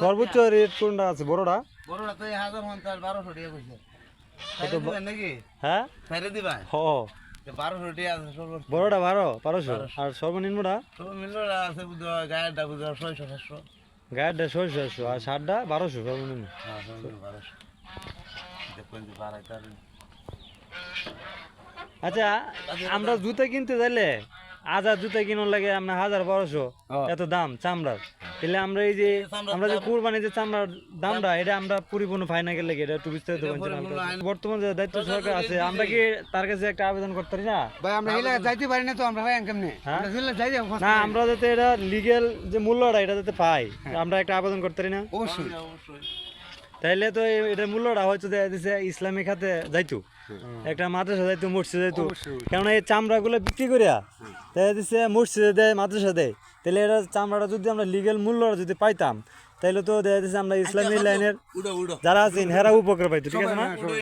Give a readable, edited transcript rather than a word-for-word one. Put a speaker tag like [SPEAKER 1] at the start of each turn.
[SPEAKER 1] সর্বোচ্চ রেট কোনটা আছে বড়টা?
[SPEAKER 2] বড়টা তো 1050 1200 টাকা কইছে।
[SPEAKER 1] কত
[SPEAKER 2] দিবেন নাকি?
[SPEAKER 1] হ্যাঁ
[SPEAKER 2] ফেরে দিবা?
[SPEAKER 1] হ
[SPEAKER 2] 1200 টাকা আছে সর্বোচ্চ।
[SPEAKER 1] বড়টা 1200 আর সর্বনিম্নটা
[SPEAKER 2] তো মিলরা আছে বুঝো গায়েরটা বুঝো 600 700।
[SPEAKER 1] গায়েরটা 600 আর শার্টটা 1200 সর্বনিম্ন।
[SPEAKER 2] হ্যাঁ সর্বোচ্চ 1200। দেখুন যে বাড়াইতার
[SPEAKER 1] আচ্ছা আমরা জুতা কিনতে যাইলে আজাদ জুতা কিনার লাগে আমরা 1000 1200 এত দাম চামড়ার, তাহলে আমরা এই যে আমরা যে কুরবানি যে চামড়ার দামটা এটা আমরা পরিপূর্ণ ফাইনা গেলে এটা একটু বিস্তারিত বলছিলাম। বর্তমান যে দায়িত্ব সরকার আছে আমরা কি তার কাছে একটা আবেদন করতে পারি না?
[SPEAKER 3] ভাই আমরা এই লাগা যাইতে পারি না তো আমরা ভাই কেমনে
[SPEAKER 1] হ্যাঁ?
[SPEAKER 3] আমরা জিল্লা যাই
[SPEAKER 1] না আমরা যাতে এটা লিগ্যাল যে মূল্যটা এটা যাতে পাই আমরা একটা আবেদন করতে পারি না?
[SPEAKER 3] অবশ্যই
[SPEAKER 2] অবশ্যই।
[SPEAKER 1] তাইলে তো এটার মূল্যটা হয়তো দেখা দিচ্ছে ইসলামিক খাতে যাইতো, একটা মাদ্রাসা যাইতো, মসজিদে যাইতো, কেননা এই চামড়াগুলো বিক্রি করিয়া দেখা দিচ্ছে মসজিদে দেয়, মাদ্রাসা দেয়, তাহলে এটা চামড়াটা যদি আমরা লিগেল মূল্যটা যদি পাইতাম তাইলে তো দেখা দিচ্ছে আমরা ইসলামী লাইনের
[SPEAKER 2] উড়ো উড়ো
[SPEAKER 1] যারা আছেন হেরা উপকার পাইতো, ঠিক আছে না?